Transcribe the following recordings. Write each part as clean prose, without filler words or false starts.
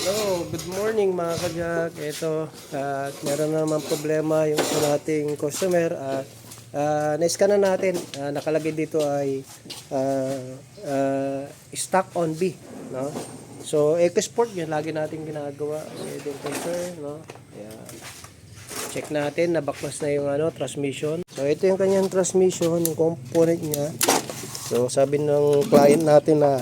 Hello, good morning mga kajak. Ito, meron na naman problema yung sa nating customer. Na-scan na natin. Nakalagay dito ay stock on B. No? So, EcoSport yun. Lagi natin ginagawa. No? Ayan. Check natin. Nabaklas na yung transmission. So, ito yung kanyang transmission, yung component niya. So, sabi ng client natin na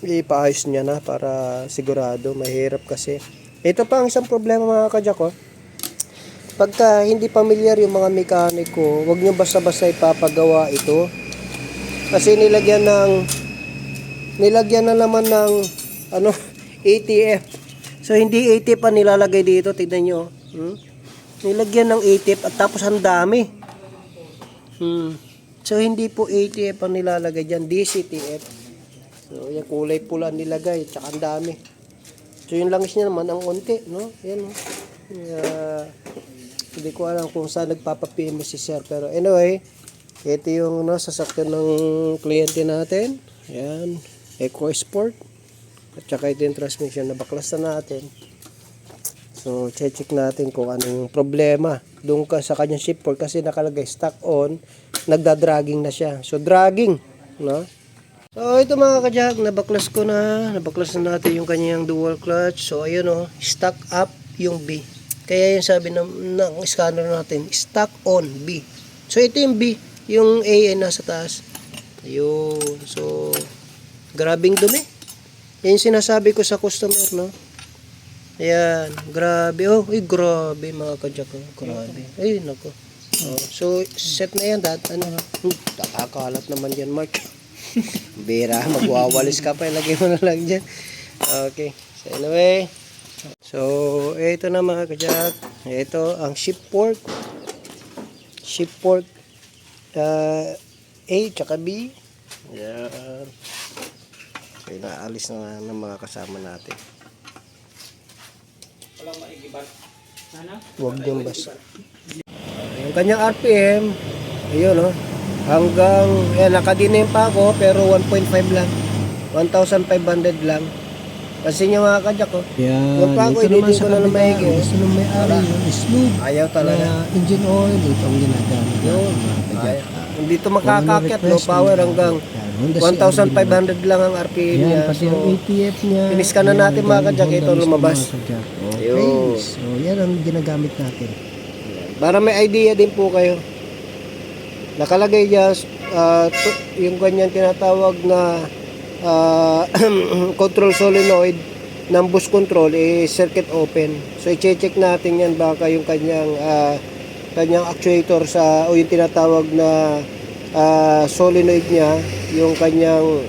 ipaayos niya na para sigurado. Mahirap kasi. Ito pa ang isang problema mga kajak. Pagka hindi familiar yung mga mekaniko, huwag nyo basta-basta ipapagawa ito. Kasi nilagyan na naman ng ATF. So hindi ATF ang nilalagay dito. Tignan nyo. Nilagyan ng ATF at tapos ang dami. So hindi po ATF ang nilalagay dyan. DCTF. So, yung kulay pula nilagay, tsaka ang dami. So, yung langis niya naman, ang unti, no? Yan, no? Hindi ko alam kung saan nagpapapim si sir. Pero anyway, ito yung sasakyan ng kliyente natin. Ayan, EcoSport. At saka ito yung transmission na baklas na natin. So, check natin kung anong problema. Doon ka sa kanyang shipboard kasi nakalagay stock on, nagda-dragging na siya. So, dragging, no? So ito mga kajak, nabaklas na natin yung kanyang dual clutch. So ayun stock up yung B. Kaya yung sabi ng scanner natin, stock on B. So ito yung B, yung A ay nasa taas. Ayun, so grabing dumi. Yan yung sinasabi ko sa customer, no? Ayan, grabe. Grabe mga kajak. Grabe. Ay, nako. So set na yan, nakakalat naman yan, Mark. Bira, magwawalis ka pa, ilagay mo na lang dyan. Okay, so anyway, so ito na mga kajak, ito ang ship port A tsaka B. Yan. So inaalis na ng mga kasama natin. Walang maigibat. Huwag yung basta. Yung kanyang RPM, ayun hanggang, nakadinim pa ako pero 1.5 lang. 1,500 lang. Kasi yung mga kajak yung pa ako, hindi ko na maigi. Gusto nung may-ari yung smooth. Ayaw talaga. Engine oil, ito ang ginagamit. Hindi ito makakakit, low power hanggang 1,500 lang ang RPM niya. Pati yung ATF niya. Piniskan na natin mga kajak, ito lumabas. Okay, so yan ang ginagamit natin. Para may idea din po kayo. Nakalagay dyan yung ganyan tinatawag na control solenoid ng bus control circuit open. So i-check natin yan baka yung kanyang actuator o yung tinatawag na solenoid niya, yung kanyang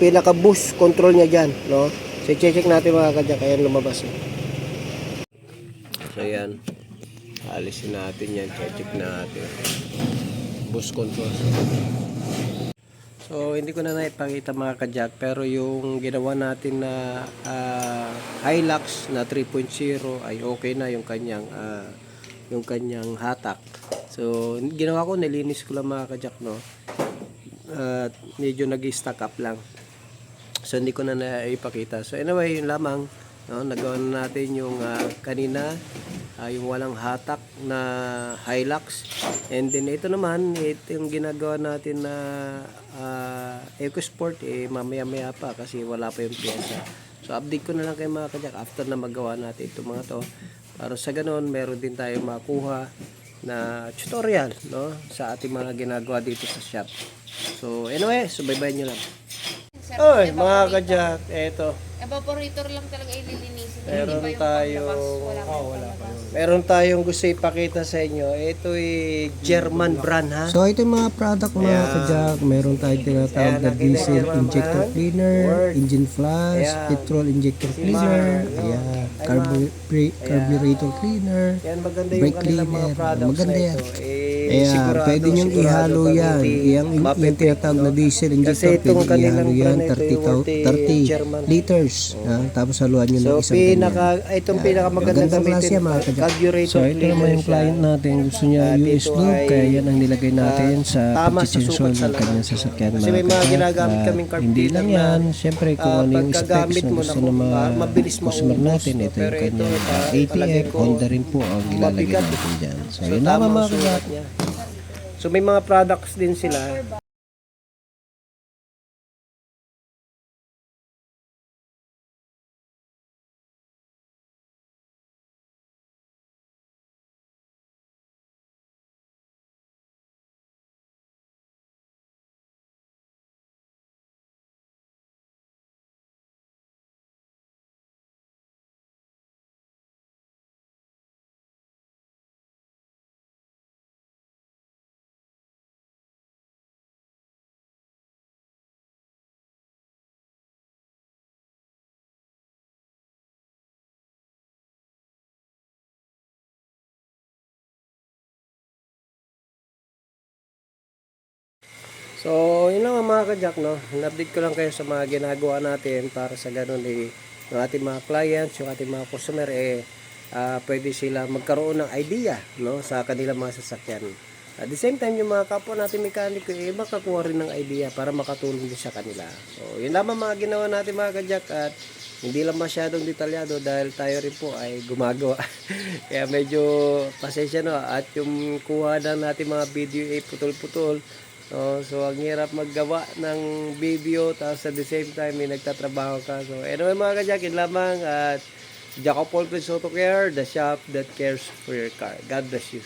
pinaka bus control niya dyan, no? So i-check natin mga kadyak, ayan lumabas. So yan, alisin natin yan, check natin bus control. So hindi ko na naipakita mga kajak, pero yung ginawa natin na Hilux na 3.0 ay okay na yung kanyang hatak. So ginawa ko, nilinis ko lang mga kajak, no? Medyo nag-stack up lang, so hindi ko na naipakita. So anyway, yun lamang, no? Nagawa na natin yung kanina, yung walang hatak na Hilux, and then ito naman, ito yung ginagawa natin na EcoSport, mamaya pa kasi wala pa yung pyesa. So update ko na lang kayo mga kajak after na magawa natin ito mga to, para sa ganun meron din tayo makuha na tutorial, no, sa ating mga ginagawa dito sa shop. So anyway, subaybayan nyo lang. Oy mga kajak, eto evaporator lang talaga ililinisin. Meron tayong gusto ipakita sa inyo. Ito ay German brand, ha? So ito yung mga product mga kajak. Meron tayong tinatawag na diesel injector cleaner, engine flush, petrol injector cleaner, carburetor cleaner, yan, maganda yung brake kanilang mga cleaner. products Maganda na yan. ito. sigurado, pwede nyo ihalo kang yan. hindi Yung mapipik, tinatawag na no? diesel Kasi injector, itong pwede kanilang ihalo yan, brand, ito yung 30 German. liters. Tapos haluan nyo ng So, isang ganyan. itong pinakamagandang Gandang klase gamitin, yan, mga kajak. carburetor So, ito naman yung cleaner client siya. natin. Gusto niya At US ito lube, ay, kaya yan ang nilagay natin sa tama sa pagchichinsol sukat sa ng kanyang lahat. sasakyan. Kasi may mga kajak. ginagamit At kaming carb hindi cleaner lang na, yan. Siyempre, kung ano yung specs pagkagamit na mo gusto na na mabilis customer maubos. natin. Ito Pero yung ito, kanyang palagay ATF, ko, Honda rin po ang ilalagay mabigat. natin dyan. So, So, yun naman tamang mga kajak. sukat niya. So, may mga products din sila. So, yun lang mga kajak, no? In-update ko lang kayo sa mga ginagawa natin para sa ganun yung ating mga clients, yung ating mga customer, pwede sila magkaroon ng idea, no? Sa kanilang mga sasakyan. At the same time, yung mga kapwa natin mekaniko, makakuha rin ng idea para makatulong din sa kanila. So, yun lamang mga ginawa natin mga kajak at hindi lang masyadong detalyado dahil tayo rin po ay gumagawa. Kaya medyo pasensya, no? At yung kuha na natin mga video ay putol-putol. So, ang hirap maggawa ng video tapos at the same time may nagtatrabaho ka. So, anyway mga kajak, yun lamang at Jacob Paul Prince Auto Care, the shop that cares for your car. God bless you.